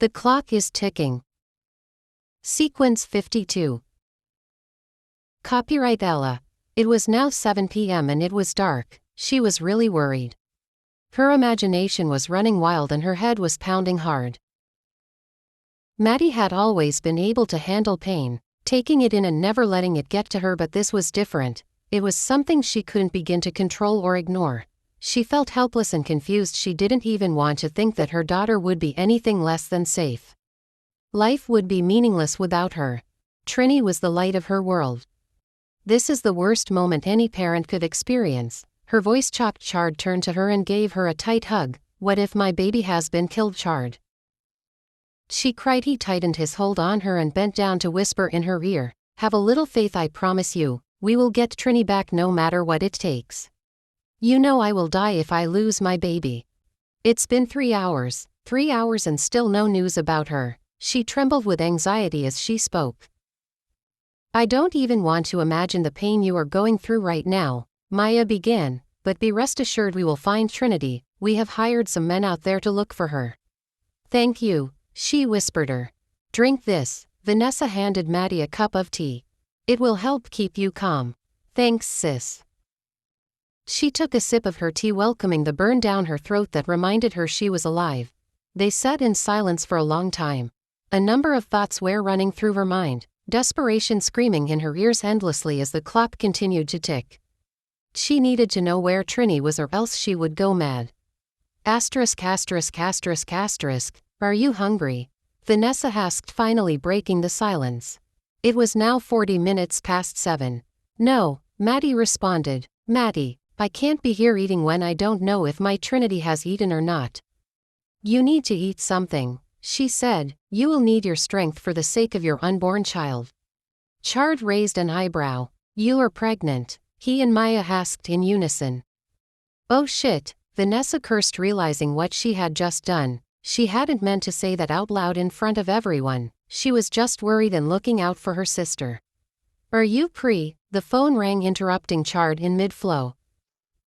The clock is ticking. Sequence 52. Copyright Ella. It was now 7 p.m. and it was dark. She was really worried. Her imagination was running wild and her head was pounding hard. Maddie had always been able to handle pain, taking it in and never letting it get to her, but this was different. It was something she couldn't begin to control or ignore. She felt helpless and confused. She didn't even want to think that her daughter would be anything less than safe. Life would be meaningless without her. Trini was the light of her world. This is the worst moment any parent could experience. Her voice chopped. Chard turned to her and gave her a tight hug. What if my baby has been killed, Chard? She cried. He tightened his hold on her and bent down to whisper in her ear, have a little faith, I promise you, we will get Trini back no matter what it takes. You know I will die if I lose my baby. It's been 3 hours and still no news about her. She trembled with anxiety as she spoke. I don't even want to imagine the pain you are going through right now, Maya began, but be rest assured we will find Trinity. We have hired some men out there to look for her. Thank you, she whispered her. Drink this. Vanessa handed Maddie a cup of tea. It will help keep you calm. Thanks, sis. She took a sip of her tea, welcoming the burn down her throat that reminded her she was alive. They sat in silence for a long time. A number of thoughts were running through her mind, desperation screaming in her ears endlessly as the clock continued to tick. She needed to know where Trini was or else she would go mad. Asterisk. Are you hungry? Vanessa asked, finally breaking the silence. It was now 40 minutes past 7. No, Maddie responded. Maddie, I can't be here eating when I don't know if my Trinity has eaten or not. You need to eat something, she said. You will need your strength for the sake of your unborn child. Chard raised an eyebrow. You are pregnant, he and Maya asked in unison. Oh shit, Vanessa cursed, realizing what she had just done. She hadn't meant to say that out loud in front of everyone. She was just worried and looking out for her sister. Are you pre? The phone rang, interrupting Chard in mid-flow.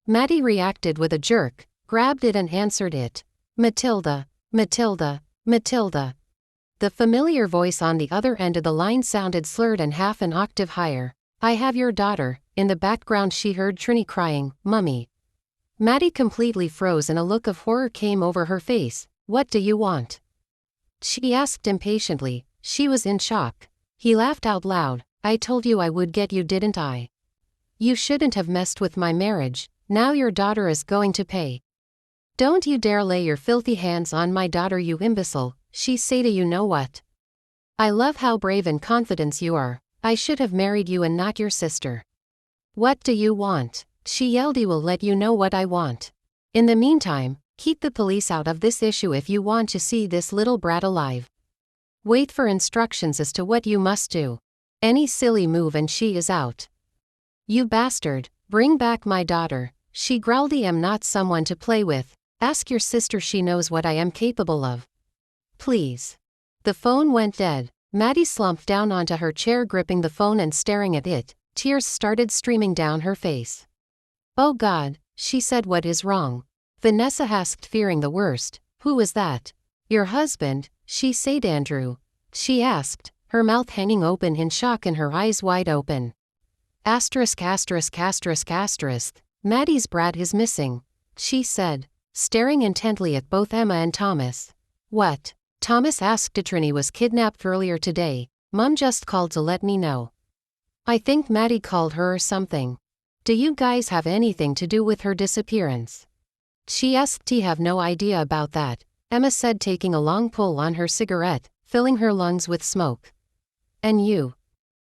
Maddie reacted with a jerk, grabbed it and answered it. Matilda. The familiar voice on the other end of the line sounded slurred and half an octave higher. I have your daughter. In the background she heard Trini crying, Mummy. Maddie completely froze and a look of horror came over her face. What do you want? She asked impatiently. She was in shock. He laughed out loud. I told you I would get you, didn't I? You shouldn't have messed with my marriage. Now your daughter is going to pay. Don't you dare lay your filthy hands on my daughter, you imbecile, she said. You know what? I love how brave and confident you are. I should have married you and not your sister. What do you want? She yelled. I will let you know what I want. In the meantime, keep the police out of this issue if you want to see this little brat alive. Wait for instructions as to what you must do. Any silly move and she is out. You bastard, bring back my daughter, she growled. I am not someone to play with. Ask your sister, she knows what I am capable of. Please. The phone went dead. Maddie slumped down onto her chair, gripping the phone and staring at it. Tears started streaming down her face. Oh God, she said. What is wrong? Vanessa asked, fearing the worst. Who is that? Your husband, she said. Andrew? She asked, her mouth hanging open in shock and her eyes wide open. Asterisk. Maddie's brat is missing, she said, staring intently at both Emma and Thomas. What? Thomas asked. Trini was kidnapped earlier today. Mom just called to let me know. I think Maddie called her or something. Do you guys have anything to do with her disappearance? She asked. I have no idea about that, Emma said, taking a long pull on her cigarette, filling her lungs with smoke. And you?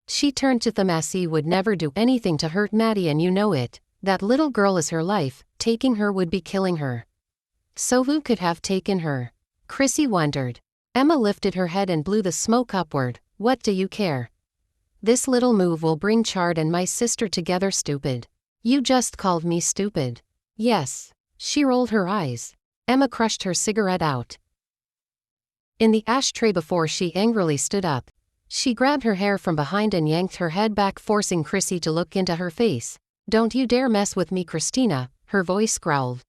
She turned to Thomas. He would never do anything to hurt Maddie and you know it. That little girl is her life. Taking her would be killing her. So who could have taken her? Chrissy wondered. Emma lifted her head and blew the smoke upward. What do you care? This little move will bring Chard and my sister together. Stupid. You just called me stupid. Yes. She rolled her eyes. Emma crushed her cigarette out in the ashtray before she angrily stood up. She grabbed her hair from behind and yanked her head back, forcing Chrissy to look into her face. Don't you dare mess with me, Christina, her voice growled.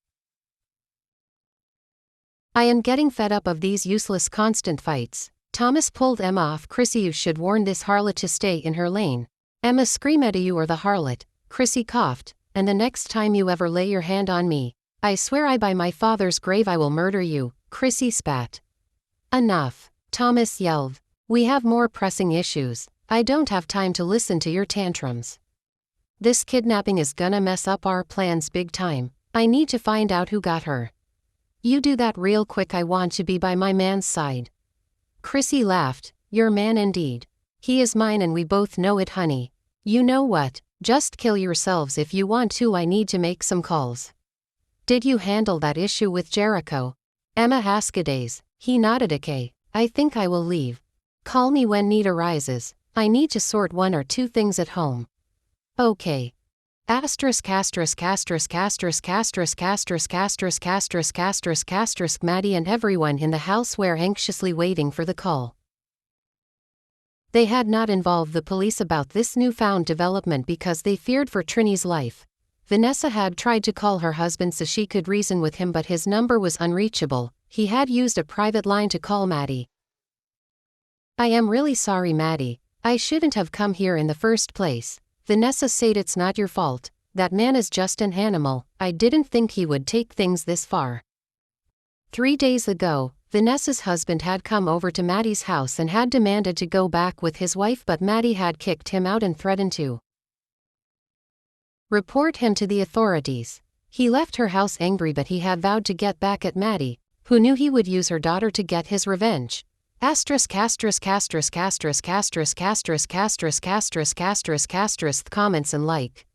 I am getting fed up of these useless constant fights. Thomas pulled Emma off. Chrissy, you should warn this harlot to stay in her lane. Emma screamed at you or the harlot. Chrissy coughed, and the next time you ever lay your hand on me, I swear I by my father's grave I will murder you. Chrissy spat. Enough, Thomas yelled. We have more pressing issues. I don't have time to listen to your tantrums. This kidnapping is gonna mess up our plans big time. I need to find out who got her. You do that real quick. I want to be by my man's side. Chrissy laughed. Your man indeed. He is mine and we both know it, honey. You know what? Just kill yourselves if you want to. I need to make some calls. Did you handle that issue with Jericho? Emma asked. He nodded. Okay, I think I will leave. Call me when need arises. I need to sort one or two things at home. Okay. Asterisk asterisk asterisk asterisk asterisk asterisk asterisk asterisk asterisk asterisk. Maddie and everyone in the house were anxiously waiting for the call. They had not involved the police about this newfound development because they feared for Trini's life. Vanessa had tried to call her husband so she could reason with him, but his number was unreachable. He had used a private line to call Maddie. I am really sorry, Maddie. I shouldn't have come here in the first place. Vanessa said it's not your fault. That man is just an animal. I didn't think he would take things this far. 3 days ago, Vanessa's husband had come over to Maddie's house and had demanded to go back with his wife, but Maddie had kicked him out and threatened to report him to the authorities. He left her house angry, but he had vowed to get back at Maddie, who knew he would use her daughter to get his revenge. Asterisk asterisk asterisk asterisk asterisk asterisk asterisk asterisk asterisk asterisk comments and like.